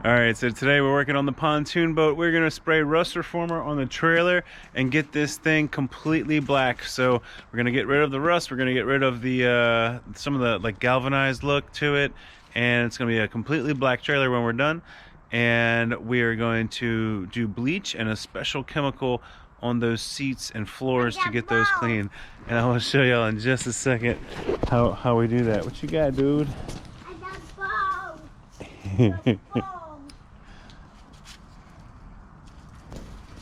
All right, so today we're working on the pontoon boat. We're gonna spray rust reformer on the trailer and get this thing completely black. So we're gonna get rid of the rust. We're gonna get rid of the some of the like galvanized look to it, and it's gonna be a completely black trailer when we're done. And we are going to do bleach and a special chemical on those seats and floors to get those clean. And I will show y'all in just a second how we do that. What you got, dude?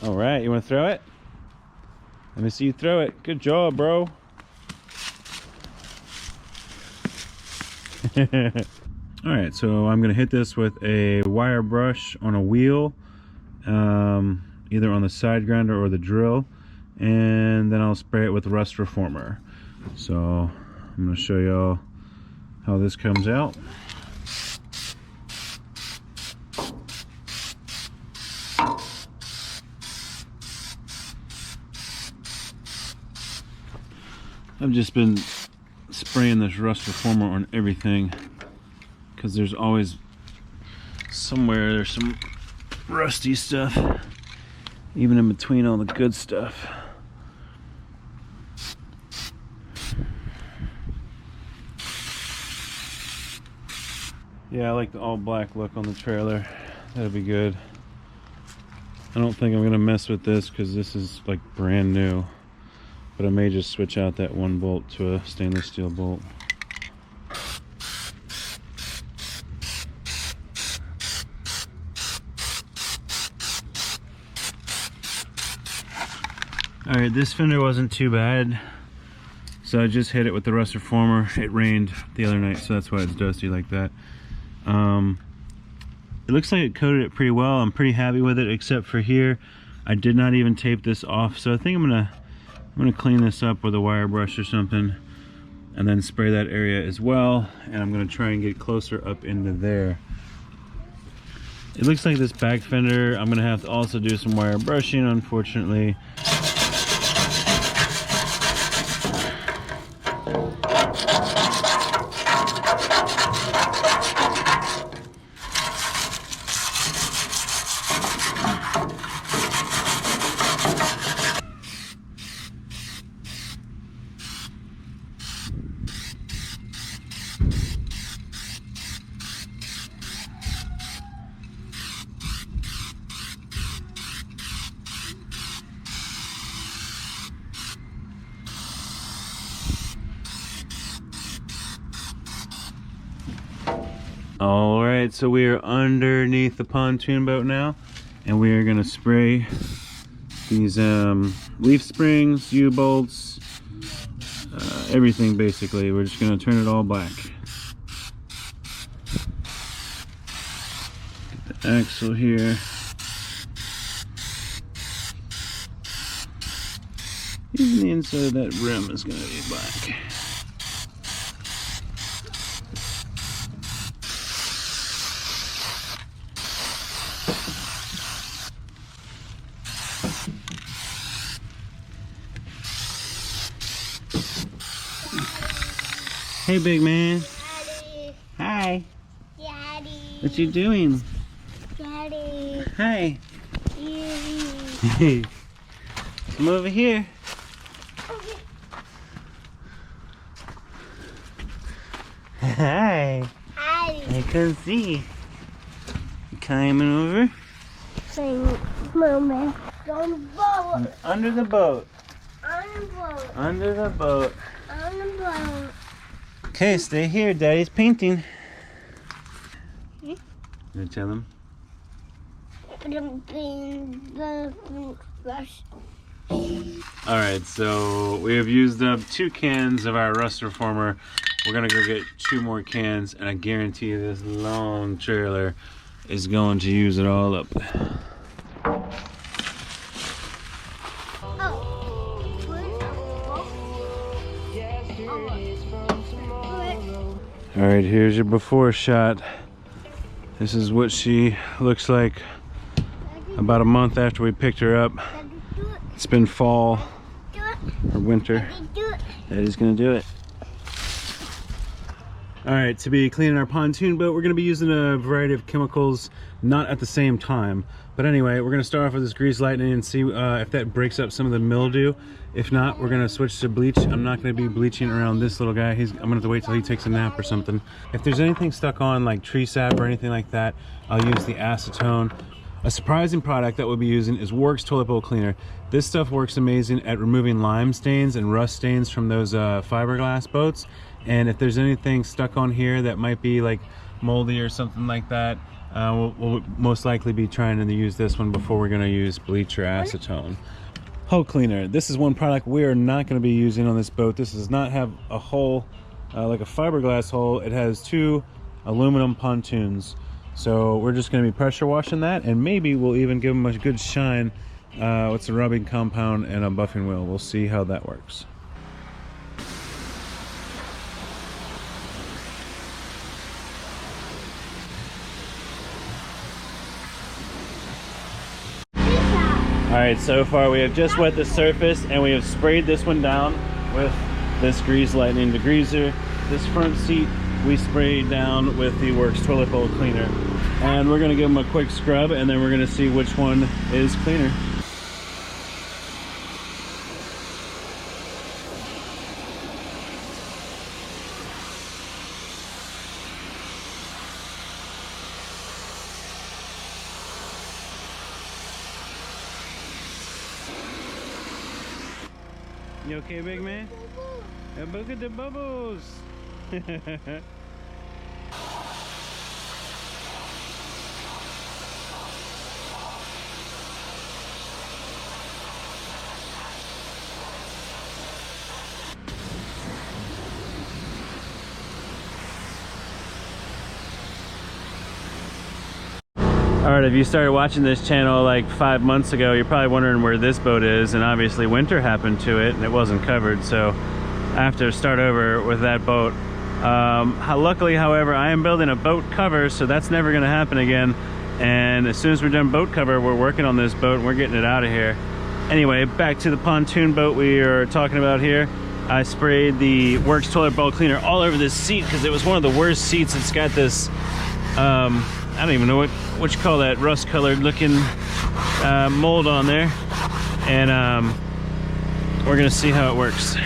All right, you want to throw it? Let me see you throw it. Good job, bro. All right, so I'm gonna hit this with a wire brush on a wheel, either on the side grinder or the drill, and then I'll spray it with rust reformer. So I'm gonna show y'all how this comes out. I've just been spraying this rust reformer on everything because there's always somewhere there's some rusty stuff, even in between all the good stuff. Yeah, I like the all black look on the trailer. That'll be good. I don't think I'm gonna mess with this because this is like brand new. But I may just switch out that one bolt to a stainless steel bolt. Alright, this fender wasn't too bad. So I just hit it with the rust reformer. It rained the other night, so that's why it's dusty like that. It looks like it coated it pretty well. I'm pretty happy with it, except for here. I did not even tape this off, so I think I'm gonna clean this up with a wire brush or something and then spray that area as well, and I'm gonna try and get closer up into there. It looks like this back fender I'm gonna have to also do some wire brushing, unfortunately. All right, so we are underneath the pontoon boat now, and we are gonna spray these leaf springs, U-bolts, everything basically. We're just gonna turn it all black. Get the axle here. Even the inside of that rim is gonna be black. Hey, big man. Daddy. Hi. Daddy. What you doing? Daddy. Hi. Daddy. Come over here. Hi. Daddy. I can see. You climbing over? Mama. On the boat. Under the boat. On the boat. Under the boat. On the boat. Okay, stay here. Daddy's painting. You gonna tell him? Alright, so we have used up 2 cans of our rust reformer. We're gonna go get 2 more cans, and I guarantee you this long trailer is going to use it all up. Alright, here's your before shot. This is what she looks like about a month after we picked her up. It's been fall or winter. Daddy's gonna do it. All right, to be cleaning our pontoon boat, we're going to be using a variety of chemicals, not at the same time. But anyway, we're going to start off with this grease lightning and see if that breaks up some of the mildew. If not, we're going to switch to bleach. I'm not going to be bleaching around this little guy. I'm going to have to wait till he takes a nap or something. If there's anything stuck on, like tree sap or anything like that, I'll use the acetone. A surprising product that we'll be using is Works Toilet Bowl Cleaner. This stuff works amazing at removing lime stains and rust stains from those fiberglass boats. And if there's anything stuck on here that might be like moldy or something like that, we'll most likely be trying to use this one before we're going to use bleach or acetone. Hull cleaner. This is one product we are not going to be using on this boat. This does not have a hull like a fiberglass hull. It has 2 aluminum pontoons. So we're just going to be pressure washing that, and maybe we'll even give them a good shine with some rubbing compound and a buffing wheel. We'll see how that works. Alright, so far we have just wet the surface and we have sprayed this one down with this grease lightning degreaser. This front seat we sprayed down with the Works Toilet Bowl Cleaner. And we're going to give them a quick scrub and then we're going to see which one is cleaner. You okay, big man? Look at the bubbles! Alright, if you started watching this channel like 5 months ago, you're probably wondering where this boat is, and obviously winter happened to it and it wasn't covered, so I have to start over with that boat. Luckily, however, I am building a boat cover, so that's never going to happen again, and as soon as we're done boat cover, we're working on this boat and we're getting it out of here. Anyway, back to the pontoon boat we are talking about here. I sprayed the Works Toilet Bowl Cleaner all over this seat because it was one of the worst seats. It's got this I don't even know what you call that, rust colored looking mold on there, and we're gonna see how it works.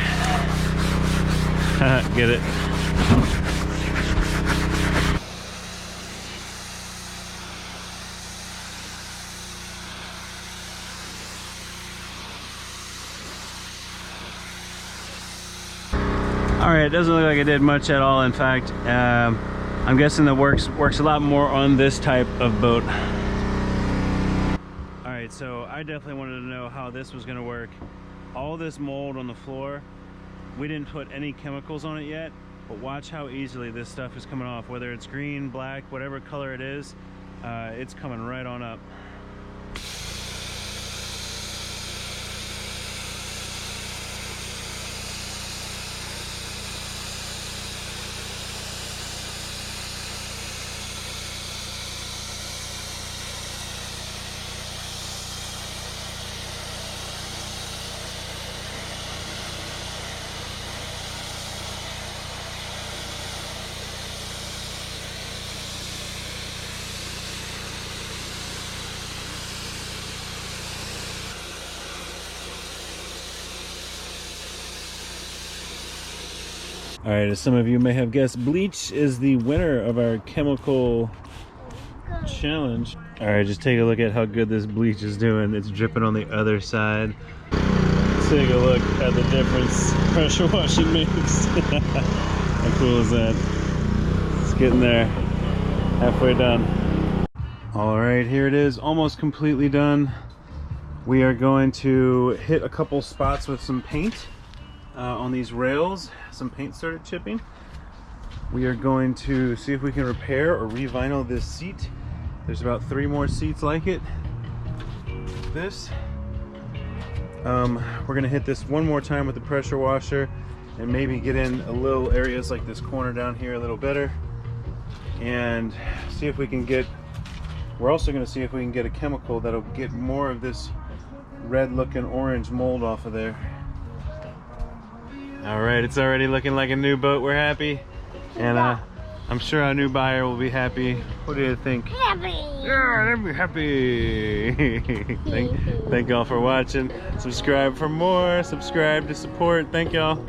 Get it? Alright, it doesn't look like it did much at all. In fact, I'm guessing the works a lot more on this type of boat. Alright, so I definitely wanted to know how this was going to work. All this mold on the floor, we didn't put any chemicals on it yet, but watch how easily this stuff is coming off. Whether it's green, black, whatever color it is, it's coming right on up. Alright, as some of you may have guessed, bleach is the winner of our chemical challenge. Alright, just take a look at how good this bleach is doing. It's dripping on the other side. Take a look at the difference pressure washing makes. How cool is that? It's getting there. Halfway done. Alright, here it is, almost completely done. We are going to hit a couple spots with some paint on these rails. Some paint started chipping. We are going to see if we can repair or re-vinyl this seat. There's about 3 more seats like it. This. We're going to hit this one more time with the pressure washer and maybe get in a little areas like this corner down here a little better, and see if we can get, we're also going to see if we can get a chemical that'll get more of this red looking orange mold off of there. Alright, it's already looking like a new boat. We're happy. And I'm sure our new buyer will be happy. What do you think? Happy. Yeah, they'll be happy. Thank y'all for watching. Subscribe for more. Subscribe to support. Thank y'all.